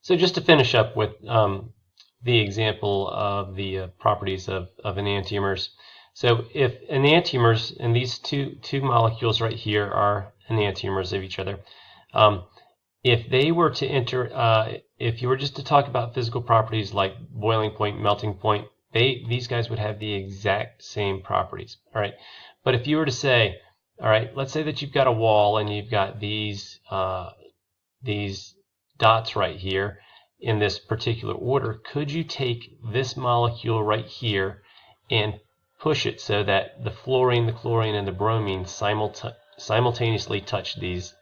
So just to finish up with the example of the properties of enantiomers. So if enantiomers, and these two molecules right here are enantiomers of each other, if they were to if you were just to talk about physical properties like boiling point, melting point, these guys would have the exact same properties. All right, but if you were to say, all right, let's say that you've got a wall and you've got these dots right here in this particular order, could you take this molecule right here and push it so that the fluorine, the chlorine, and the bromine simultaneously touch these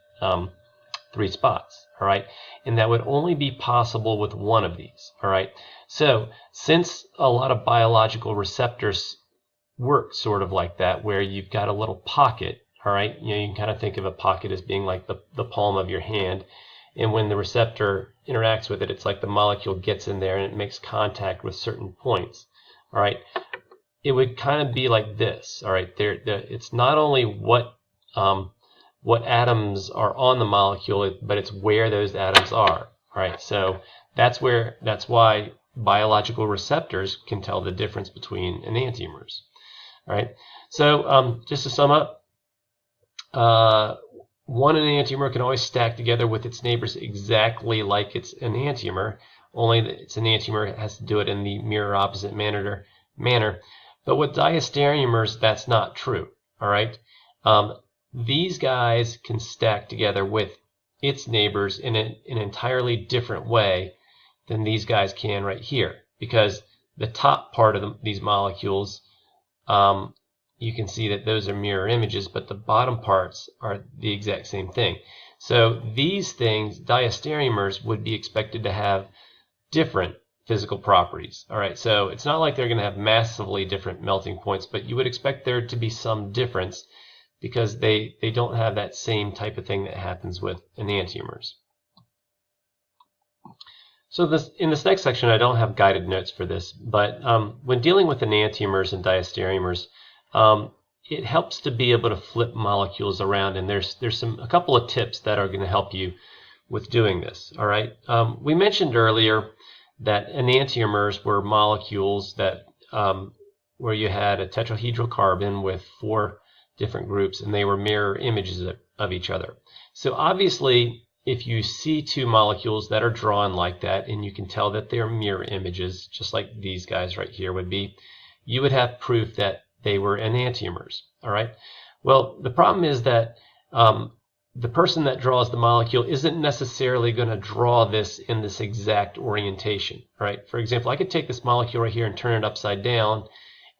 three spots? All right, and that would only be possible with one of these. All right, so since a lot of biological receptors work sort of like that, where you've got a little pocket, all right, you can kind of think of a pocket as being like the palm of your hand, and when the receptor interacts with it, it's like the molecule gets in there and it makes contact with certain points. All right, it would kind of be like this. All right, it's not only what atoms are on the molecule, but it's where those atoms are. All right, so that's why biological receptors can tell the difference between enantiomers. All right, so just to sum up, one enantiomer can always stack together with its neighbors exactly like its enantiomer, only that its enantiomer has to do it in the mirror opposite manner. But with diastereomers, that's not true. All right, these guys can stack together with its neighbors in an entirely different way than these guys can right here, because the top part of these molecules, you can see that those are mirror images, but the bottom parts are the exact same thing. So these things, diastereomers, would be expected to have different physical properties. All right, so it's not like they're going to have massively different melting points, but you would expect there to be some difference because they don't have that same type of thing that happens with enantiomers. So in this next section, I don't have guided notes for this, but when dealing with enantiomers and diastereomers, it helps to be able to flip molecules around, and there's a couple of tips that are going to help you with doing this. All right, we mentioned earlier that enantiomers were molecules that where you had a tetrahedral carbon with 4 different groups, and they were mirror images of each other. So obviously, if you see 2 molecules that are drawn like that, and you can tell that they're mirror images, just like these guys right here would be, you would have proof that they were enantiomers. All right. Well, the problem is that the person that draws the molecule isn't necessarily going to draw this in this exact orientation. All right. For example, I could take this molecule right here and turn it upside down,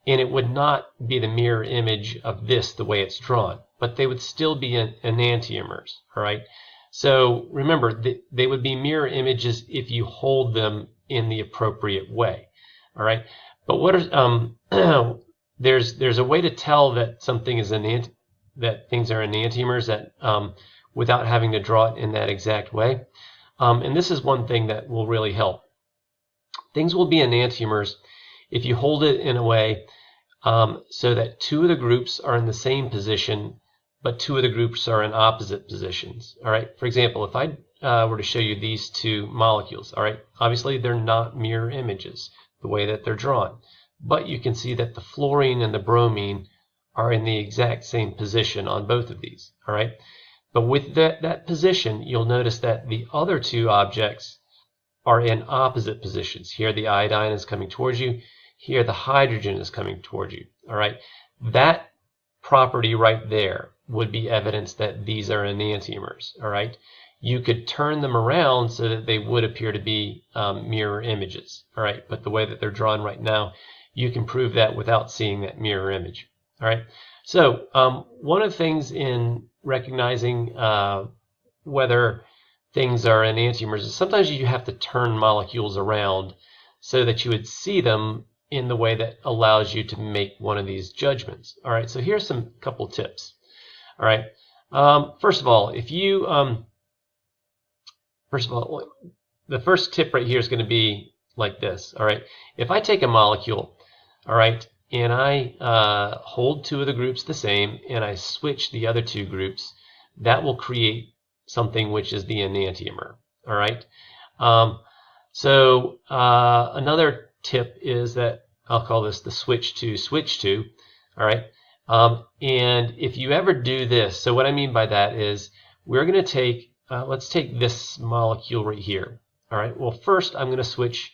and it would not be the mirror image of this the way it's drawn, but they would still be enantiomers. All right. So remember, they would be mirror images if you hold them in the appropriate way. All right. But what are there's a way to tell that something is that things are enantiomers that without having to draw it in that exact way. And this is one thing that will really help. Things will be enantiomers if you hold it in a way so that 2 of the groups are in the same position, but 2 of the groups are in opposite positions. All right. For example, if I were to show you these 2 molecules, all right, obviously they're not mirror images the way that they're drawn, but you can see that the fluorine and the bromine are in the exact same position on both of these. All right. But with that position, you'll notice that the other 2 objects are in opposite positions. Here the iodine is coming towards you. Here the hydrogen is coming towards you. All right. That property right there would be evidence that these are enantiomers. All right. You could turn them around so that they would appear to be mirror images. All right. But the way that they're drawn right now, you can prove that without seeing that mirror image. All right. So one of the things in recognizing whether things are enantiomers is sometimes you have to turn molecules around so that you would see them in the way that allows you to make one of these judgments. All right. So here's some couple tips. All right. First of all, if you the first tip right here is going to be like this. All right. If I take a molecule, all right, and I hold 2 of the groups the same, and I switch the other 2 groups, that will create something which is the enantiomer. All right. So another tip is that I'll call this the switch to. All right. And if you ever do this, so what I mean by that is we're going to take, let's take this molecule right here. All right. Well, first I'm going to switch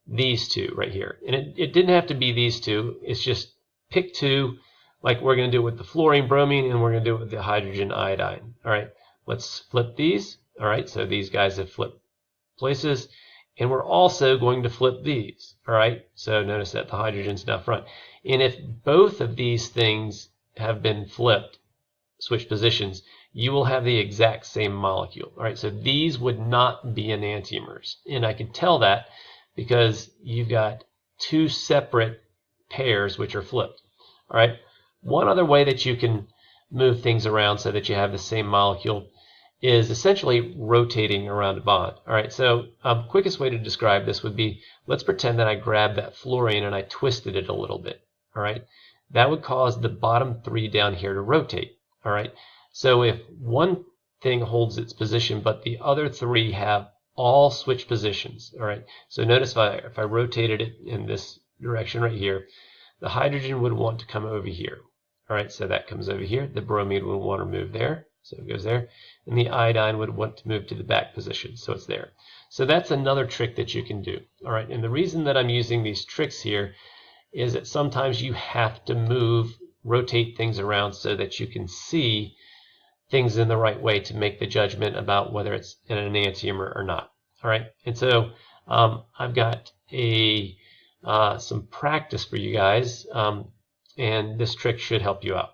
these two right here. And it didn't have to be these two. It's just pick two, like we're going to do with the fluorine, bromine, and we're going to do it with the hydrogen iodine. All right. Let's flip these. All right. So these guys have flipped places. And we're also going to flip these. All right. So notice that the hydrogen's now front. And if both of these things have been flipped, switch positions, you will have the exact same molecule. All right. So these would not be enantiomers. And I can tell that because you've got two separate pairs which are flipped. All right. One other way that you can move things around so that you have the same molecule is essentially rotating around a bond. All right, so quickest way to describe this would be, let's pretend that I grabbed that fluorine and I twisted it a little bit. All right, that would cause the bottom three down here to rotate. All right, so if one thing holds its position but the other three have all switch positions. All right, so notice if I rotated it in this direction right here, the hydrogen would want to come over here. All right, so that comes over here. The bromine would want to move there. So it goes there. And the iodine would want to move to the back position. So it's there. So that's another trick that you can do. All right. And the reason that I'm using these tricks here is that sometimes you have to rotate things around so that you can see things in the right way to make the judgment about whether it's an enantiomer or not. All right. And so I've got some practice for you guys. And this trick should help you out.